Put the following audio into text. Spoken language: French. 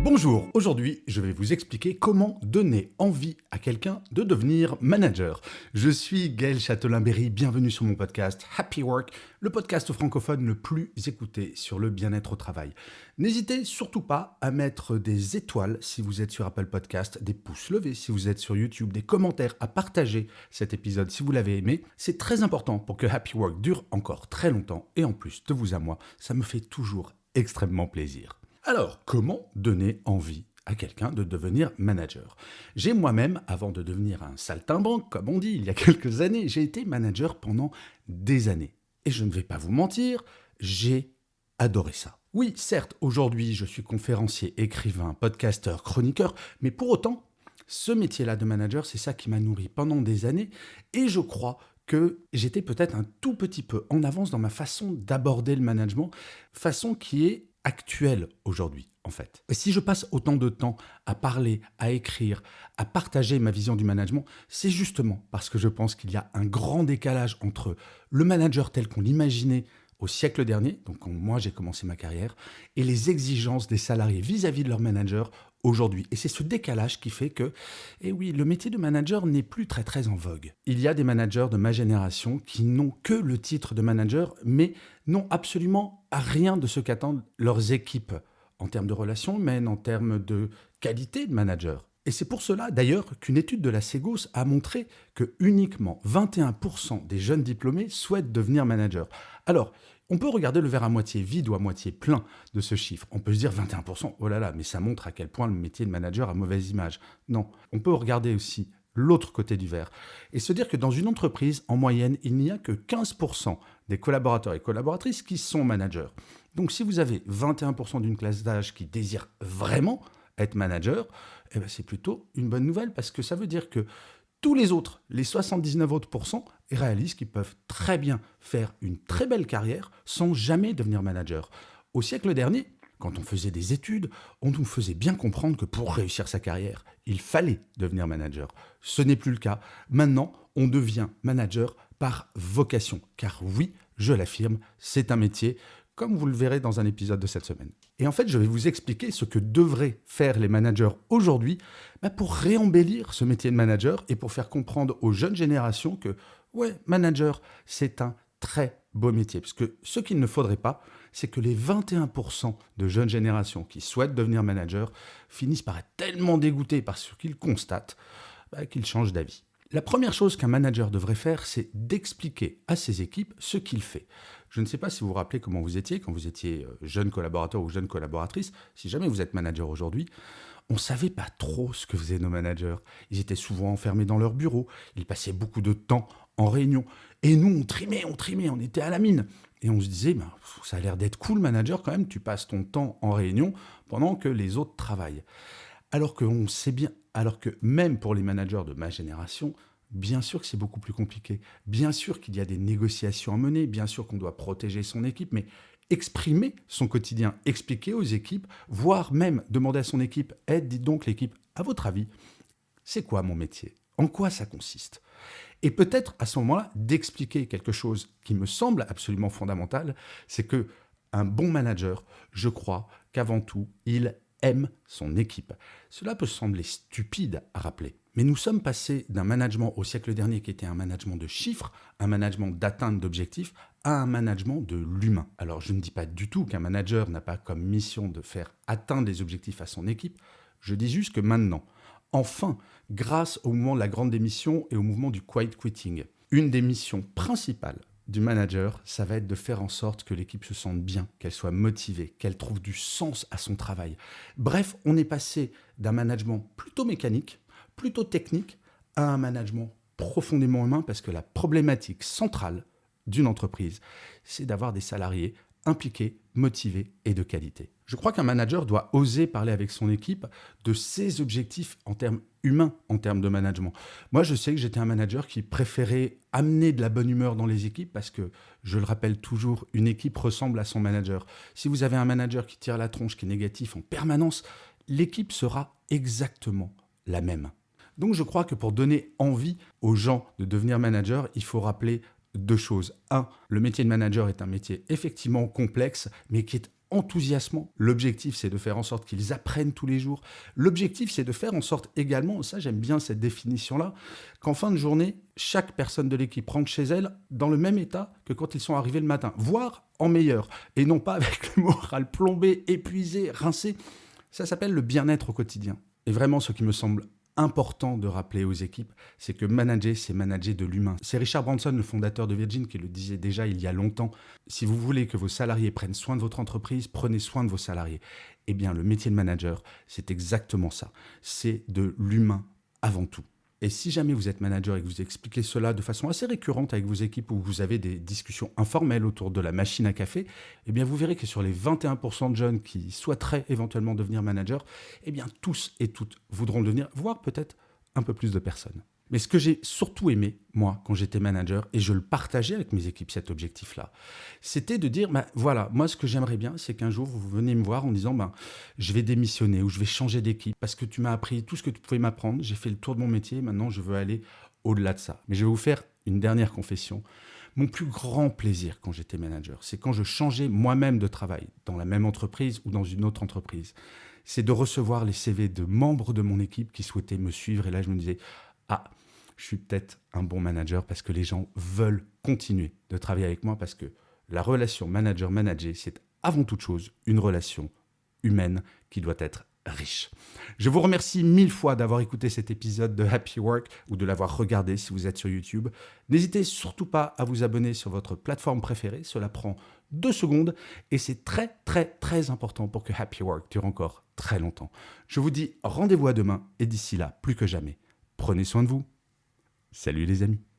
Bonjour, aujourd'hui je vais vous expliquer comment donner envie à quelqu'un de devenir manager. Je suis Gaël Châtelain-Berry, bienvenue sur mon podcast Happy Work, le podcast francophone le plus écouté sur le bien-être au travail. N'hésitez surtout pas à mettre des étoiles si vous êtes sur Apple Podcast, des pouces levés si vous êtes sur YouTube, des commentaires, à partager cet épisode si vous l'avez aimé. C'est très important pour que Happy Work dure encore très longtemps et en plus de vous à moi, ça me fait toujours extrêmement plaisir. Alors, comment donner envie à quelqu'un de devenir manager? J'ai moi-même, avant de devenir un saltimbanque, comme on dit, il y a quelques années, j'ai été manager pendant des années. Et je ne vais pas vous mentir, j'ai adoré ça. Oui, certes, aujourd'hui, je suis conférencier, écrivain, podcasteur, chroniqueur, mais pour autant, ce métier-là de manager, c'est ça qui m'a nourri pendant des années, et je crois que j'étais peut-être un tout petit peu en avance dans ma façon d'aborder le management, façon qui est actuelle aujourd'hui, en fait. Et si je passe autant de temps à parler, à écrire, à partager ma vision du management, c'est justement parce que je pense qu'il y a un grand décalage entre le manager tel qu'on l'imaginait au siècle dernier, donc quand moi j'ai commencé ma carrière, et les exigences des salariés vis-à-vis de leur manager aujourd'hui. Et c'est ce décalage qui fait que, eh oui, le métier de manager n'est plus très en vogue. Il y a des managers de ma génération qui n'ont que le titre de manager, mais n'ont absolument rien de ce qu'attendent leurs équipes en termes de relations humaines, en termes de qualité de manager. Et c'est pour cela, d'ailleurs, qu'une étude de la Ségos a montré que uniquement 21% des jeunes diplômés souhaitent devenir manager. Alors, on peut regarder le verre à moitié vide ou à moitié plein de ce chiffre. On peut se dire 21%, oh là là, mais ça montre à quel point le métier de manager a mauvaise image. Non, on peut regarder aussi l'autre côté du verre et se dire que dans une entreprise, en moyenne, il n'y a que 15% des collaborateurs et collaboratrices qui sont managers. Donc si vous avez 21% d'une classe d'âge qui désire vraiment être manager, eh ben c'est plutôt une bonne nouvelle parce que ça veut dire que tous les autres, les 79 autres pourcents, réalisent qu'ils peuvent très bien faire une très belle carrière sans jamais devenir manager. Au siècle dernier, quand on faisait des études, on nous faisait bien comprendre que pour réussir sa carrière, il fallait devenir manager. Ce n'est plus le cas. Maintenant, on devient manager par vocation. Car oui, je l'affirme, c'est un métier, comme vous le verrez dans un épisode de cette semaine. Et en fait, je vais vous expliquer ce que devraient faire les managers aujourd'hui pour réembellir ce métier de manager et pour faire comprendre aux jeunes générations que, ouais, manager, c'est un très beau métier. Parce que ce qu'il ne faudrait pas, c'est que les 21% de jeunes générations qui souhaitent devenir manager finissent par être tellement dégoûtés par ce qu'ils constatent qu'ils changent d'avis. La première chose qu'un manager devrait faire, c'est d'expliquer à ses équipes ce qu'il fait. Je ne sais pas si vous vous rappelez comment vous étiez quand vous étiez jeune collaborateur ou jeune collaboratrice. Si jamais vous êtes manager aujourd'hui, on ne savait pas trop ce que faisaient nos managers. Ils étaient souvent enfermés dans leur bureau, ils passaient beaucoup de temps en réunion. Et nous, on trimait, on était à la mine. Et on se disait, ça a l'air d'être cool manager quand même, tu passes ton temps en réunion pendant que les autres travaillent. Alors qu'on sait bien, alors que même pour les managers de ma génération, bien sûr que c'est beaucoup plus compliqué. Bien sûr qu'il y a des négociations à mener, bien sûr qu'on doit protéger son équipe, mais exprimer son quotidien, expliquer aux équipes, voire même demander à son équipe, dites donc l'équipe, à votre avis, c'est quoi mon métier? En quoi ça consiste? Et peut-être à ce moment-là, d'expliquer quelque chose qui me semble absolument fondamental, c'est que un bon manager, je crois qu'avant tout, il aime son équipe. Cela peut sembler stupide à rappeler, mais nous sommes passés d'un management au siècle dernier qui était un management de chiffres, un management d'atteinte d'objectifs, à un management de l'humain. Alors je ne dis pas du tout qu'un manager n'a pas comme mission de faire atteindre des objectifs à son équipe, je dis juste que maintenant, enfin, grâce au mouvement de la grande démission et au mouvement du quiet quitting, une des missions principales du manager, ça va être de faire en sorte que l'équipe se sente bien, qu'elle soit motivée, qu'elle trouve du sens à son travail. Bref, on est passé d'un management plutôt mécanique, plutôt technique, à un management profondément humain parce que la problématique centrale d'une entreprise, c'est d'avoir des salariés impliqué, motivé et de qualité. Je crois qu'un manager doit oser parler avec son équipe de ses objectifs en termes humains, en termes de management. Moi, je sais que j'étais un manager qui préférait amener de la bonne humeur dans les équipes parce que, je le rappelle toujours, une équipe ressemble à son manager. Si vous avez un manager qui tire la tronche, qui est négatif en permanence, l'équipe sera exactement la même. Donc je crois que pour donner envie aux gens de devenir manager, il faut rappeler deux choses. Un, le métier de manager est un métier effectivement complexe, mais qui est enthousiasmant. L'objectif, c'est de faire en sorte qu'ils apprennent tous les jours. L'objectif, c'est de faire en sorte également, ça j'aime bien cette définition-là, qu'en fin de journée, chaque personne de l'équipe rentre chez elle dans le même état que quand ils sont arrivés le matin, voire en meilleur, et non pas avec le moral plombé, épuisé, rincé. Ça s'appelle le bien-être au quotidien. Et vraiment, ce qui me semble important de rappeler aux équipes, c'est que manager, c'est manager de l'humain. C'est Richard Branson, le fondateur de Virgin, qui le disait déjà il y a longtemps. Si vous voulez que vos salariés prennent soin de votre entreprise, prenez soin de vos salariés. Eh bien, le métier de manager, c'est exactement ça. C'est de l'humain avant tout. Et si jamais vous êtes manager et que vous expliquez cela de façon assez récurrente avec vos équipes où vous avez des discussions informelles autour de la machine à café, eh bien vous verrez que sur les 21% de jeunes qui souhaiteraient éventuellement devenir manager, eh bien tous et toutes voudront le devenir, voire peut-être un peu plus de personnes. Mais ce que j'ai surtout aimé, moi, quand j'étais manager, et je le partageais avec mes équipes, cet objectif-là, c'était de dire, voilà, moi, ce que j'aimerais bien, c'est qu'un jour, vous venez me voir en disant, je vais démissionner ou je vais changer d'équipe parce que tu m'as appris tout ce que tu pouvais m'apprendre, j'ai fait le tour de mon métier, maintenant, je veux aller au-delà de ça. Mais je vais vous faire une dernière confession. Mon plus grand plaisir quand j'étais manager, c'est quand je changeais moi-même de travail, dans la même entreprise ou dans une autre entreprise. C'est de recevoir les CV de membres de mon équipe qui souhaitaient me suivre. Et là, je me disais, je suis peut-être un bon manager parce que les gens veulent continuer de travailler avec moi parce que la relation manager-manager, c'est avant toute chose une relation humaine qui doit être riche. Je vous remercie 1000 fois d'avoir écouté cet épisode de Happy Work ou de l'avoir regardé si vous êtes sur YouTube. N'hésitez surtout pas à vous abonner sur votre plateforme préférée. Cela prend 2 secondes et c'est très, très, très important pour que Happy Work dure encore très longtemps. Je vous dis rendez-vous à demain et d'ici là, plus que jamais, prenez soin de vous. Salut les amis.